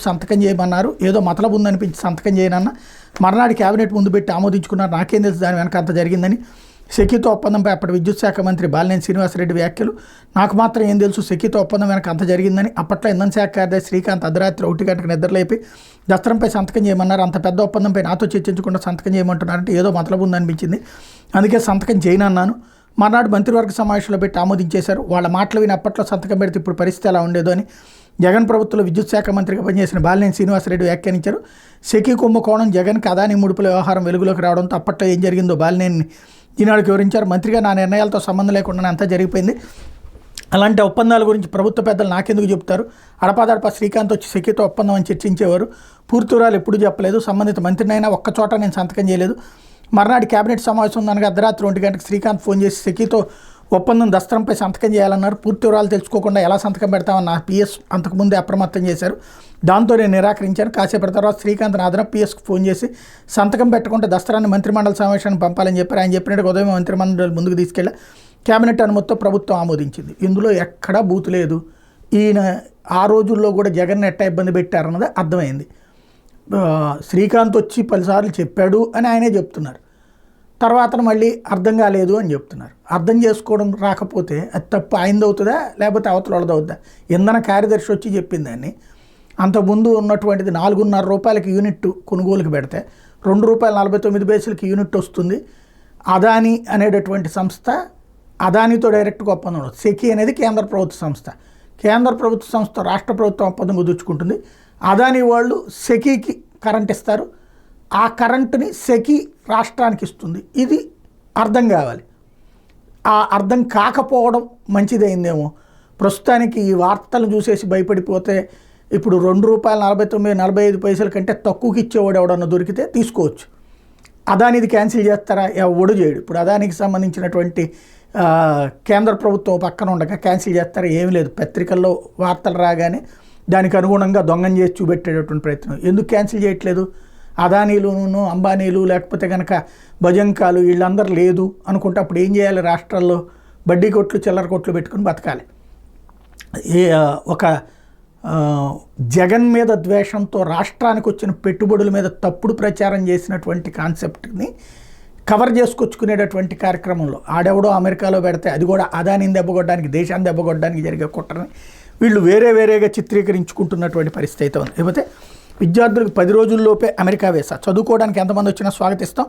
సంతకం చేయమన్నారు, ఏదో మతలబు ఉందనిపించి సంతకం చేయనన్న మర్నాడు క్యాబినెట్ ముందు పెట్టి ఆమోదించుకున్నారు. నాకేం తెలుసు దాని వెనక అంత జరిగిందని. సెకీతో ఒప్పందంపై అప్పటి విద్యుత్ శాఖ మంత్రి బాలినేని శ్రీనివాసరెడ్డి వ్యాఖ్యలు. నాకు మాత్రం ఏం తెలుసు సెకీతో ఒప్పందం వెనక అంత జరిగిందని. అప్పట్లో ఇంధన శాఖ కార్యదర్శి శ్రీకాంత్ అర్ధరాత్రి 1 గంటకు నిద్రలేపి దస్త్రంపై సంతకం చేయమన్నారు. అంత పెద్ద ఒప్పందంపై నాతో చర్చించకుండా సంతకం చేయమంటున్నారంటే ఏదో మతలబు ఉందనిపించింది, అందుకే సంతకం చేయనన్నాను. మర్నాడు మంత్రివర్గ సమావేశంలో పెట్టి ఆమోదించేశారు. వాళ్ళ మాటలు విని అప్పట్లో సంతకం పెడితే ఇప్పుడు పరిస్థితి ఎలా ఉండేదో అని జగన్ ప్రభుత్వంలో విద్యుత్ శాఖ మంత్రిగా పనిచేసిన బాలినేని శ్రీనివాసరెడ్డి వ్యాఖ్యానించారు. సెకీ కుంభకోణం, జగన్కి అదానీ ముడుపుల వ్యవహారం వెలుగులోకి రావడంతో అప్పట్లో ఏం జరిగిందో బాలినేని ఈనాడుకి వివరించారు. మంత్రిగా నా నిర్ణయాలతో సంబంధం లేకుండా అంతా జరిగిపోయింది. అలాంటి ఒప్పందాల గురించి ప్రభుత్వ పెద్దలు నాకెందుకు చెప్తారు? అడపాదడపా శ్రీకాంత్ వచ్చి సెకీతో ఒప్పందం అని చర్చించేవారు. పూర్తి వివరాలు ఎప్పుడు చెప్పలేదు. సంబంధిత మంత్రినైనా ఒక్కచోట నేను సంతకం చేయలేదు. మర్నాడు కేబినెట్ సమావేశం ఉందనగా అర్ధరాత్రి 1 గంటకు శ్రీకాంత్ ఫోన్ చేసి సెకీతో ఒప్పందం దస్త్రంపై సంతకం చేయాలన్నారు. పూర్తి వివరాలు తెలుసుకోకుండా ఎలా సంతకం పెడతామని నా పిఎస్ అంతకుముందే అప్రమత్తం చేశారు. దాంతో నేను నిరాకరించాను. కాసేపటి తర్వాత శ్రీకాంత్ నా అదనపు పిఎస్కి ఫోన్ చేసి సంతకం పెట్టకుండా దస్త్రాన్ని మంత్రిమండలి సమావేశానికి పంపాలని చెప్పారు. ఆయన చెప్పినట్టు ఉదయం మంత్రిమండలి ముందుకు తీసుకెళ్ళి కేబినెట్ అనుమతితో ప్రభుత్వం ఆమోదించింది. ఇందులో ఎక్కడా బూతు లేదు. ఈయన ఆ రోజుల్లో కూడా జగన్ ఎట్టా ఇబ్బంది పెట్టారన్నది అర్థమైంది. శ్రీకాంత్ వచ్చి 10 సార్లు చెప్పాడు అని ఆయనే చెప్తున్నారు. తర్వాత మళ్ళీ అర్థం కాలేదు అని చెప్తున్నారు. అర్థం చేసుకోవడం రాకపోతే అది తప్పు ఆయనది అవుతుందా లేకపోతే అవతల వాళ్ళది అవుతుందా? ఇంధన కార్యదర్శి వచ్చి చెప్పింది దాన్ని. అంతకుముందు ఉన్నటువంటిది 4.5 రూపాయలకి యూనిట్ కొనుగోలుకి పెడితే ₹2.49 యూనిట్ వస్తుంది. అదానీ అనేటటువంటి సంస్థ, అదానీతో డైరెక్ట్గా ఒప్పందం. సెకీ అనేది కేంద్ర ప్రభుత్వ సంస్థ. కేంద్ర ప్రభుత్వ సంస్థ రాష్ట్ర ప్రభుత్వం ఒప్పందం కుదుర్చుకుంటుంది. అదానీ వాళ్ళు సెకీకి కరెంట్ ఇస్తారు. ఆ కరెంటుని సెకీ రాష్ట్రానికి ఇస్తుంది. ఇది అర్థం కావాలి. ఆ అర్థం కాకపోవడం మంచిదైందేమో. ప్రస్తుతానికి ఈ వార్తలు చూసేసి భయపడిపోతే ఇప్పుడు ₹2.49-45 కంటే తక్కువకి ఇచ్చేవాడు ఎవడన్నా దొరికితే తీసుకోవచ్చు. అదానిది క్యాన్సిల్ చేస్తారా? ఎవడు చేయడు. ఇప్పుడు అదానికి సంబంధించినటువంటి కేంద్ర ప్రభుత్వం పక్కన ఉండగా క్యాన్సిల్ చేస్తారా? ఏమీ లేదు. పత్రికల్లో వార్తలు రాగానే దానికి అనుగుణంగా దొంగం చేసి చూపెట్టేటటువంటి ప్రయత్నం. ఎందుకు క్యాన్సిల్ చేయట్లేదు? అదానీలును, అంబానీలు లేకపోతే కనుక భజంకాలు వీళ్ళందరూ లేదు అనుకుంటే అప్పుడు ఏం చేయాలి? రాష్ట్రాల్లో బడ్డీ కొట్లు, చిల్లర కొట్లు పెట్టుకుని బతకాలి. ఒక జగన్ మీద ద్వేషంతో రాష్ట్రానికి వచ్చిన పెట్టుబడుల మీద తప్పుడు ప్రచారం చేసినటువంటి కాన్సెప్ట్ని కవర్ చేసుకొచ్చుకునేటటువంటి కార్యక్రమంలో ఆడెవడో అమెరికాలో పెడితే అది కూడా అదానిని దెబ్బకొట్టడానికి, దేశాన్ని దెబ్బకొట్టడానికి జరిగే కుట్రని వీళ్ళు వేరేగా చిత్రీకరించుకుంటున్నటువంటి పరిస్థితి అయితే ఉంది. లేకపోతే విద్యార్థులకు 10 రోజుల్లోపే అమెరికా వీసా. చదువుకోవడానికి ఎంతమంది వచ్చినా స్వాగతిస్తాం.